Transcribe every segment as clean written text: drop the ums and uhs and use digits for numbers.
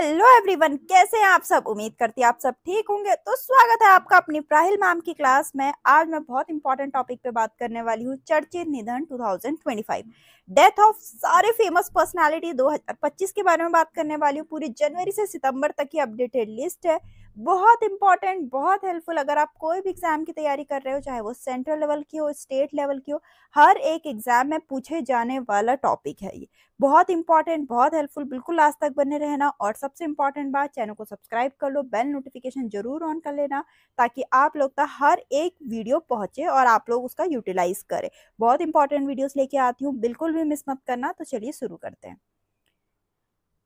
Hello everyone, कैसे हैं आप सब। उम्मीद करती आप सब ठीक होंगे। तो स्वागत है आपका अपनी प्राहिल मैम की क्लास में। आज मैं बहुत इंपॉर्टेंट टॉपिक पे बात करने वाली हूँ, चर्चित निधन 2025, डेथ ऑफ सारे फेमस पर्सनालिटी 2025 के बारे में बात करने वाली हूँ। पूरी जनवरी से सितंबर तक की अपडेटेड लिस्ट है, बहुत इंपॉर्टेंट, बहुत हेल्पफुल। अगर आप कोई भी एग्जाम की तैयारी कर रहे हो, चाहे वो सेंट्रल लेवल की हो, स्टेट लेवल की हो, हर एक एग्जाम में पूछे जाने वाला टॉपिक है ये। बहुत इंपॉर्टेंट, बहुत हेल्पफुल, बिल्कुल लास्ट तक बने रहना। और सबसे इंपॉर्टेंट बात, चैनल को सब्सक्राइब कर लो, बेल नोटिफिकेशन जरूर ऑन कर लेना, ताकि आप लोग तक हर एक वीडियो पहुंचे और आप लोग उसका यूटिलाइज करें। बहुत इंपॉर्टेंट वीडियोस लेके आती हूँ, बिल्कुल भी मिस मत करना। तो चलिए शुरू करते हैं।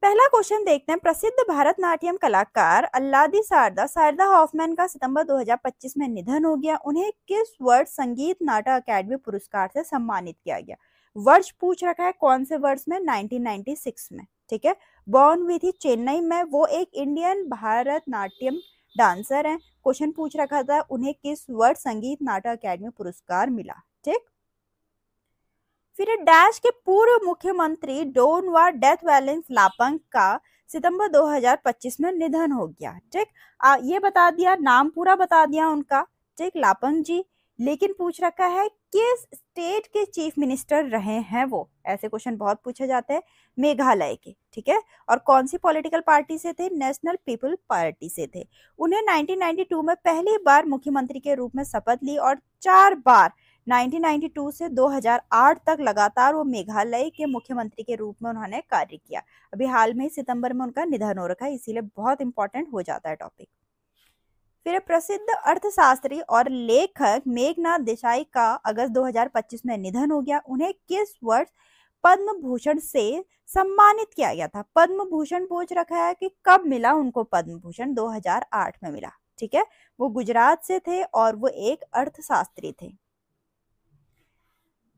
पहला क्वेश्चन देखते हैं। प्रसिद्ध भारतनाट्यम कलाकार अल्लादी शारदा हॉफमैन का सितंबर 2025 में निधन हो गया। उन्हें किस वर्ष संगीत नाटक अकादमी पुरस्कार से सम्मानित किया गया? वर्ष पूछ रखा है, कौन से वर्ष में? 1996 में। ठीक है। बॉर्न हुई थी चेन्नई में। वो एक इंडियन भारतनाट्यम डांसर हैं। क्वेश्चन पूछ रखा था, उन्हें किस वर्ष संगीत नाटक अकादमी पुरस्कार मिला? ठीक। फिर डैश के पूर्व मुख्यमंत्री डोनवा डेथ वैलेंस लापंग का सितंबर 2025 में निधन हो गया। ठीक। ये बता दिया, नाम पूरा बता दिया उनका। ठीक, लापंग जी। लेकिन पूछ रखा है किस स्टेट के चीफ मिनिस्टर रहे हैं वो? ऐसे क्वेश्चन बहुत पूछे जाते हैं। मेघालय के। ठीक है। और कौन सी पॉलिटिकल पार्टी से थे? नेशनल पीपल पार्टी से थे। उन्हें 1992 में पहली बार मुख्यमंत्री के रूप में शपथ ली और 4 बार 1992 से 2008 तक लगातार वो मेघालय के मुख्यमंत्री के रूप में उन्होंने कार्य किया। अभी हाल में सितंबर में उनका निधन हो रखा है, इसीलिए बहुत इंपॉर्टेंट हो जाता है टॉपिक। फिर प्रसिद्ध अर्थशास्त्री और लेखक मेघनाथ देसाई का अगस्त 2025 में निधन हो गया। उन्हें किस वर्ष पद्म भूषण से सम्मानित किया गया था? पद्म भूषण पूछ रखा है कि कब मिला उनको पद्म भूषण? 2008 में मिला। ठीक है। वो गुजरात से थे और वो एक अर्थशास्त्री थे।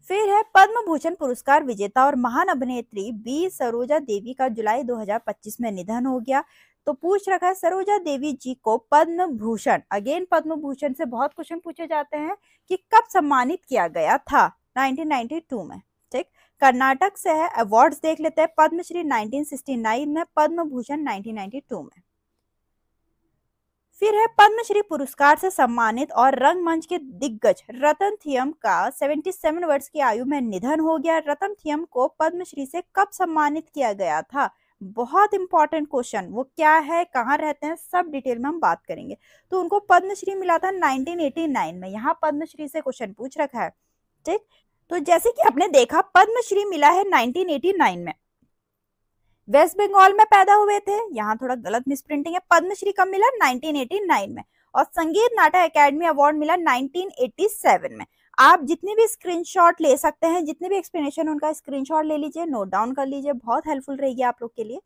फिर है पद्म भूषण पुरस्कार विजेता और महान अभिनेत्री बी सरोजा देवी का जुलाई 2025 में निधन हो गया। तो पूछ रखा है सरोजा देवी जी को पद्म भूषण, अगेन पद्म भूषण से बहुत क्वेश्चन पूछे जाते हैं कि कब सम्मानित किया गया था? 1992 में। ठीक। कर्नाटक से है। अवार्ड्स देख लेते हैं। पद्मश्री 1969 में, पद्म भूषण 1992 में। फिर है पद्मश्री पुरस्कार से सम्मानित और रंगमंच के दिग्गज रतन थियम का 77 वर्ष की आयु में निधन हो गया। रतन थियम को पद्मश्री से कब सम्मानित किया गया था? बहुत इंपॉर्टेंट क्वेश्चन। वो क्या है, कहाँ रहते हैं, सब डिटेल में हम बात करेंगे। तो उनको पद्मश्री मिला था 1989 में। यहाँ पद्मश्री से क्वेश्चन पूछ रखा है। ठीक। तो जैसे कि आपने देखा, पद्मश्री मिला है 1989 में। वेस्ट बंगाल में पैदा हुए थे, यहाँ थोड़ा गलत मिसप्रिंटिंग है। पद्मश्री कब मिला? 1989 में। और संगीत नाटक अकादमी अवार्ड मिला 1987 में। आप जितने भी स्क्रीनशॉट ले सकते हैं, जितने भी एक्सप्लेनेशन उनका स्क्रीनशॉट ले लीजिए, नोट डाउन कर लीजिए, बहुत हेल्पफुल रहेगी आप लोग के लिए।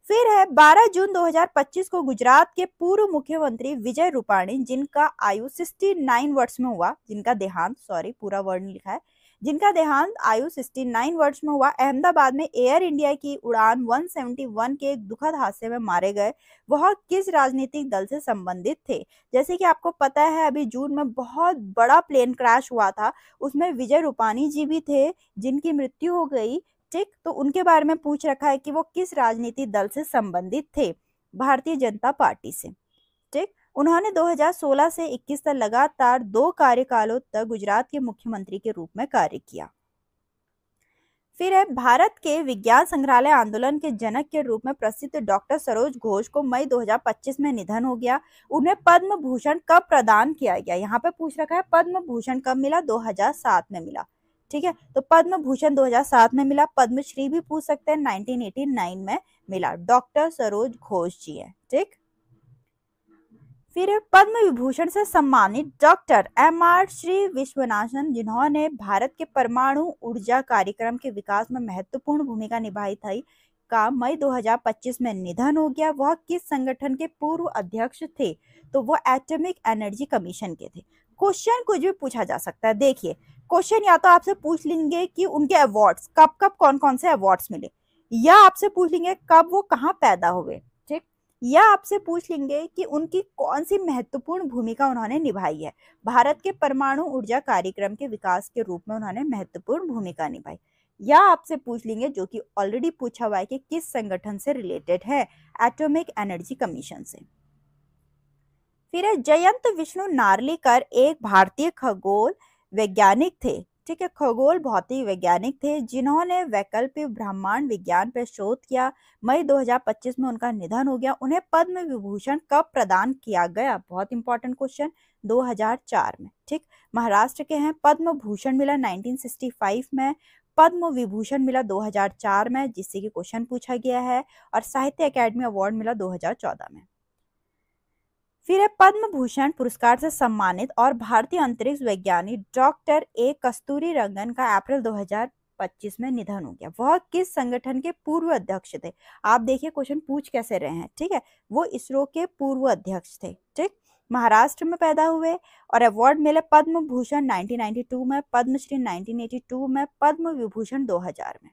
फिर है 12 जून 2025 को गुजरात के पूर्व मुख्यमंत्री विजय रूपाणी, जिनका आयु 69 वर्ष में हुआ, जिनका देहांत, सॉरी पूरा वर्ड नहीं लिखा है, जिनका देहांत आयु 69 वर्ष में हुआ, अहमदाबाद में एयर इंडिया की उड़ान 171 के एक दुखद हादसे में मारे गए। वह किस राजनीतिक दल से संबंधित थे? जैसे कि आपको पता है, अभी जून में बहुत बड़ा प्लेन क्रैश हुआ था, उसमें विजय रूपाणी जी भी थे, जिनकी मृत्यु हो गई। ठीक। तो उनके बारे में पूछ रखा है कि वो किस राजनीतिक दल से संबंधित थे? भारतीय जनता पार्टी से। ठीक। उन्होंने 2016 से 21 तक लगातार 2 कार्यकालों तक गुजरात के मुख्यमंत्री के रूप में कार्य किया। फिर है भारत के विज्ञान संग्रहालय आंदोलन के जनक के रूप में प्रसिद्ध डॉक्टर सरोज घोष को मई 2025 में निधन हो गया। उन्हें पद्म भूषण कब प्रदान किया गया? यहाँ पे पूछ रखा है पद्म भूषण कब मिला? 2007 में मिला। ठीक है। तो पद्म भूषण 2007 में मिला। पद्मश्री भी पूछ सकते हैं, 1989 में मिला। डॉक्टर सरोज घोष जी है। ठीक। फिर पद्म विभूषण से सम्मानित डॉक्टर एम.आर. श्री विश्वनाथन, जिन्होंने भारत के परमाणु ऊर्जा कार्यक्रम के विकास में महत्वपूर्ण भूमिका निभाई थी, का मई 2025 में निधन हो गया। वह किस संगठन के पूर्व अध्यक्ष थे? तो वो एटॉमिक एनर्जी कमीशन के थे। क्वेश्चन कुछ भी पूछा जा सकता है। देखिए, क्वेश्चन या तो आपसे पूछ लेंगे कि उनके अवार्ड्स कब कब कौन कौन से अवार्ड्स मिले, या आपसे पूछ लेंगे कब वो कहाँ पैदा हुए। ठीक। या आपसे पूछ लेंगे कि उनकी कौन सी महत्वपूर्ण भूमिका उन्होंने निभाई है। भारत के परमाणु ऊर्जा कार्यक्रम के विकास के रूप में उन्होंने महत्वपूर्ण भूमिका निभाई। या आपसे पूछ लेंगे जो कि ऑलरेडी पूछा हुआ है कि किस संगठन से रिलेटेड है, एटॉमिक एनर्जी कमीशन से। फिर है जयंत विष्णु नार्लिकर एक भारतीय खगोल वैज्ञानिक थे, ठीक है, खगोल भौतिक वैज्ञानिक थे जिन्होंने वैकल्पिक ब्रह्मांड विज्ञान पर शोध किया। मई 2025 में उनका निधन हो गया। उन्हें पद्म विभूषण कब प्रदान किया गया? बहुत इंपॉर्टेंट क्वेश्चन, 2004 में, ठीक। महाराष्ट्र के हैं। पद्म भूषण मिला 1965 में, पद्म विभूषण मिला 2004 में, जिससे कि क्वेश्चन पूछा गया है, और साहित्य अकादमी अवार्ड मिला 2014 में। फिर है पद्म भूषण पुरस्कार से सम्मानित और भारतीय अंतरिक्ष वैज्ञानिक डॉक्टर ए कस्तूरी रंगन का अप्रैल 2025 में निधन हो गया। वह किस संगठन के पूर्व अध्यक्ष थे? आप देखिए क्वेश्चन पूछ कैसे रहे हैं, ठीक है। वो इसरो के पूर्व अध्यक्ष थे, ठीक। महाराष्ट्र में पैदा हुए और अवार्ड मिले पद्म भूषण 1992 में, पद्मश्री 1982 में, पद्म विभूषण 2000 में।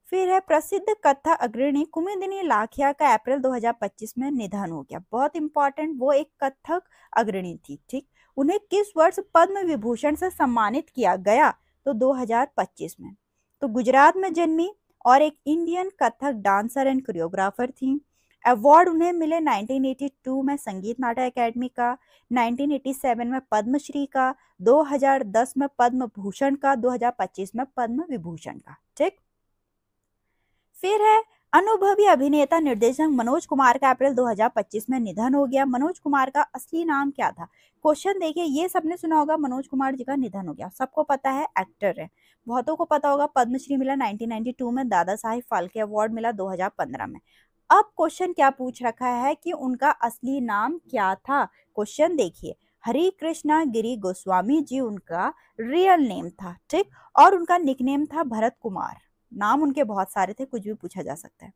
फिर है प्रसिद्ध कथा अग्रणी कुमुदिनी लाखिया का अप्रैल 2025 में निधन हो गया। बहुत इंपॉर्टेंट, वो एक कथक अग्रणी थी, ठीक। उन्हें किस वर्ष पद्म विभूषण से सम्मानित किया गया? तो 2025 में। तो गुजरात में जन्मी और एक Indian Kathak dancer and choreographer थी। अवार्ड उन्हें मिले 1982 में संगीत नाटक अकादमी का, 1987 में पद्मश्री का, 2010 में पद्म भूषण का, 2025 में पद्म विभूषण का, ठीक। फिर है अनुभवी अभिनेता निर्देशक मनोज कुमार का अप्रैल 2025 में निधन हो गया। मनोज कुमार का असली नाम क्या था? क्वेश्चन देखिए, ये सबने सुना होगा मनोज कुमार जी का निधन हो गया, सबको पता है, एक्टर है। बहुतों को पता होगा पद्मश्री मिला 1992 में, दादा साहिब फाल्के अवार्ड मिला 2015 में। अब क्वेश्चन क्या पूछ रखा है कि उनका असली नाम क्या था? क्वेश्चन देखिए, हरि कृष्णा गिरी गोस्वामी जी उनका रियल नेम था, ठीक, और उनका निकनेम था भरत कुमार। नाम उनके बहुत सारे थे, कुछ भी पूछा जा सकता है।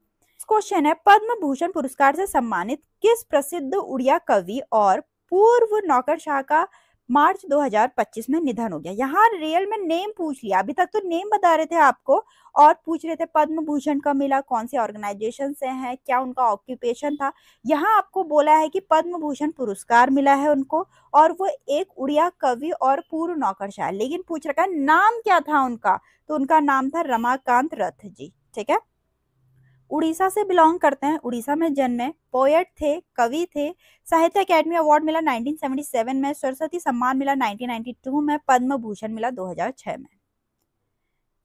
क्वेश्चन है पद्म भूषण पुरस्कार से सम्मानित किस प्रसिद्ध उड़िया कवि और पूर्व नौकरशाह का मार्च 2025 में निधन हो गया? यहाँ रियल में नेम पूछ लिया, अभी तक तो नेम बता रहे थे आपको और पूछ रहे थे पद्म भूषण कब मिला, कौन सी ऑर्गेनाइजेशन से है, क्या उनका ऑक्यूपेशन था। यहाँ आपको बोला है कि पद्म भूषण पुरस्कार मिला है उनको और वो एक उड़िया कवि और पूर्व नौकरशाह, लेकिन पूछ रखा है नाम क्या था उनका, तो उनका नाम था रमाकांत रथ जी, ठीक है। उड़ीसा से बिलोंग करते हैं, उड़ीसा में जन्मे, पोएट थे, कवि थे। साहित्य अकादमी अवार्ड मिला 1977 में, सरस्वती सम्मान मिला 1992 में, पद्म भूषण मिला 2006 में।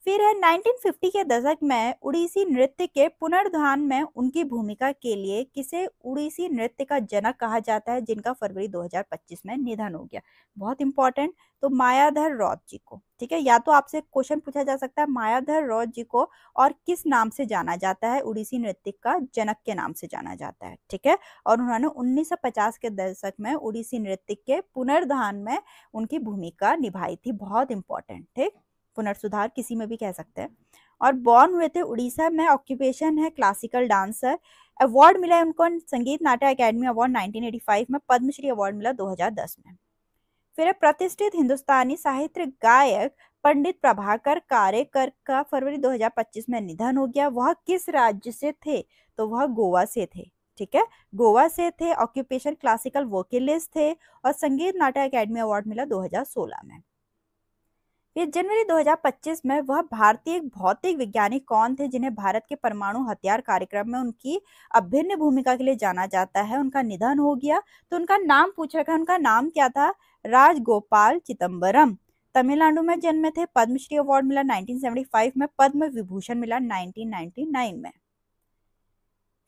फिर है 1950 के दशक में उड़ीसी नृत्य के पुनरुत्थान में उनकी भूमिका के लिए किसे उड़ीसी नृत्य का जनक कहा जाता है, जिनका फरवरी 2025 में निधन हो गया? बहुत इंपॉर्टेंट, तो मायाधर रौत जी को, ठीक है। या तो आपसे क्वेश्चन पूछा जा सकता है मायाधर रौत जी को और किस नाम से जाना जाता है? उड़ीसी नृत्य का जनक के नाम से जाना जाता है, ठीक है। और उन्होंने 1950 के दशक में उड़ीसी नृत्य के पुनरुत्थान में उनकी भूमिका निभाई थी। बहुत इंपॉर्टेंट, ठीक, पुनर्सुधार किसी में भी कह सकते हैं। और बॉर्न हुए थे उड़ीसा में, ऑक्यूपेशन है क्लासिकल डांसर। अवार्ड मिला है उनको संगीत नाटक अकादमी अवार्ड 1985 में, पद्मश्री अवार्ड मिला 2010 में। फिर है प्रतिष्ठित हिंदुस्तानी साहित्य गायक पंडित प्रभाकर कारेकर का फरवरी 2025 में निधन हो गया। वह किस राज्य से थे? तो वह गोवा से थे, ठीक है, गोवा से थे। ऑक्यूपेशन क्लासिकल वोकलिस्ट थे और संगीत नाटक अकादमी अवार्ड मिला 2016 में। फिर जनवरी 2025 में वह भारतीय भौतिक वैज्ञानिक कौन थे जिन्हें भारत के परमाणु हथियार कार्यक्रम में उनकी अभिन्न भूमिका के लिए जाना जाता है? उनका निधन हो गया, तो उनका नाम पूछ रखा है, उनका नाम क्या था? राजगोपाल चिदम्बरम। तमिलनाडु में जन्मे थे, पद्मश्री अवार्ड मिला 1975 में, पद्म विभूषण मिला 1999 में।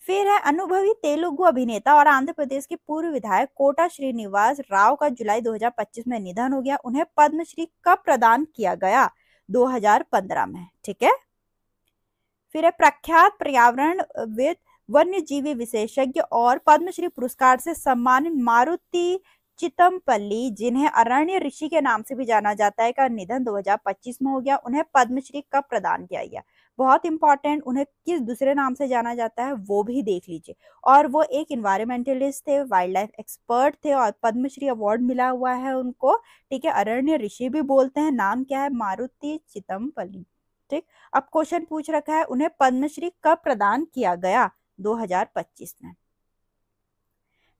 फिर है अनुभवी तेलुगु अभिनेता और आंध्र प्रदेश के पूर्व विधायक कोटा श्रीनिवास राव का जुलाई 2025 में निधन हो गया। उन्हें पद्मश्री कब प्रदान किया गया? 2015 में, ठीक है। फिर है प्रख्यात पर्यावरणविद, वन्यजीवी विशेषज्ञ और पद्मश्री पुरस्कार से सम्मानित मारुति चितमपल्ली, जिन्हें अरण्य ऋषि के नाम से भी जाना जाता है, का निधन 2025 में हो गया। उन्हें पद्मश्री कब प्रदान किया गया? बहुत इंपॉर्टेंट, उन्हें किस दूसरे नाम से जाना जाता है वो भी देख लीजिए। और वो एक इन्वायरमेंटलिस्ट थे, वाइल्ड लाइफ एक्सपर्ट थे और पद्मश्री अवार्ड मिला हुआ है उनको, ठीक है। अरण्य ऋषि भी बोलते हैं। नाम क्या है? मारुति चितमपल्ली, ठीक। अब क्वेश्चन पूछ रखा है उन्हें पद्मश्री कब प्रदान किया गया? 2025 में।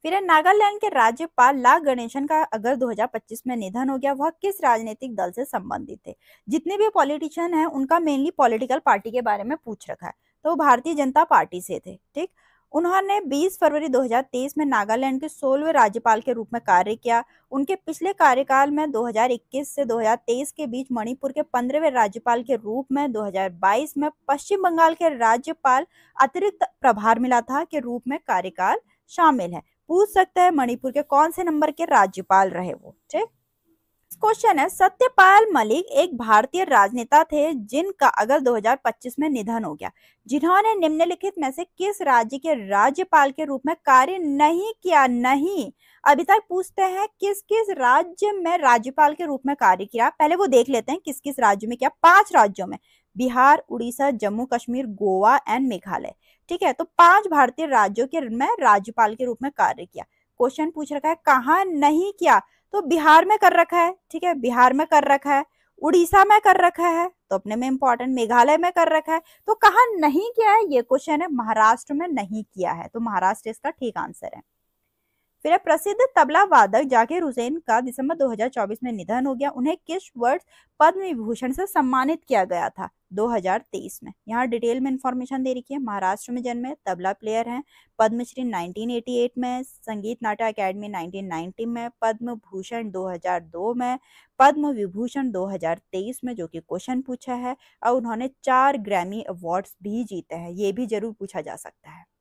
फिर है नागालैंड के राज्यपाल ला गणेशन का अगर 2025 में निधन हो गया, वह किस राजनीतिक दल से संबंधित थे? जितने भी पॉलिटिशियन हैं उनका मेनली पॉलिटिकल पार्टी के बारे में पूछ रखा है, तो वो भारतीय जनता पार्टी से थे। ठीक, उन्होंने 20 फरवरी 2023 में नागालैंड के 16वें राज्यपाल के रूप में कार्य किया। उनके पिछले कार्यकाल में 2021 से 2023 के बीच मणिपुर के 15वें राज्यपाल के रूप में, 2022 में पश्चिम बंगाल के राज्यपाल अतिरिक्त प्रभार मिला था के रूप में कार्यकाल शामिल है। पूछ सकता है मणिपुर के कौन से नंबर के राज्यपाल रहे वो। ठीक, क्वेश्चन है सत्यपाल मलिक एक भारतीय राजनेता थे जिनका अगस्त 2025 में निधन हो गया, जिन्होंने निम्नलिखित में से किस राज्य के राज्यपाल के रूप में कार्य नहीं किया? नहीं, अभी तक पूछते हैं किस किस राज्य में राज्यपाल के रूप में कार्य किया। पहले वो देख लेते हैं किस किस राज्य में किया। 5 राज्यों में, बिहार, उड़ीसा, जम्मू कश्मीर, गोवा एंड मेघालय। ठीक है, तो 5 भारतीय राज्यों के में राज्यपाल के रूप में कार्य किया। क्वेश्चन पूछ रखा है कहाँ नहीं किया, तो बिहार में कर रखा है। ठीक है, बिहार में कर रखा है, उड़ीसा में कर रखा है, तो अपने में इंपॉर्टेंट, मेघालय में कर रखा है, तो कहाँ नहीं किया है ये क्वेश्चन है, महाराष्ट्र में नहीं किया है, तो महाराष्ट्र इसका ठीक आंसर है। फिर प्रसिद्ध तबला वादक जाकिर हुसैन का दिसंबर 2024 में निधन हो गया। उन्हें किस वर्ष पद्म विभूषण से सम्मानित किया गया था? 2023 में। यहाँ डिटेल में इंफॉर्मेशन दे रखी है। महाराष्ट्र में जन्मे, तबला प्लेयर हैं, पद्मश्री 1988 में, संगीत नाटक अकेडमी 1990 में, पद्म भूषण 2002 में, पद्म विभूषण 2023 में, जो कि क्वेश्चन पूछा है, और उन्होंने 4 ग्रैमी अवार्ड्स भी जीते हैं, ये भी जरूर पूछा जा सकता है।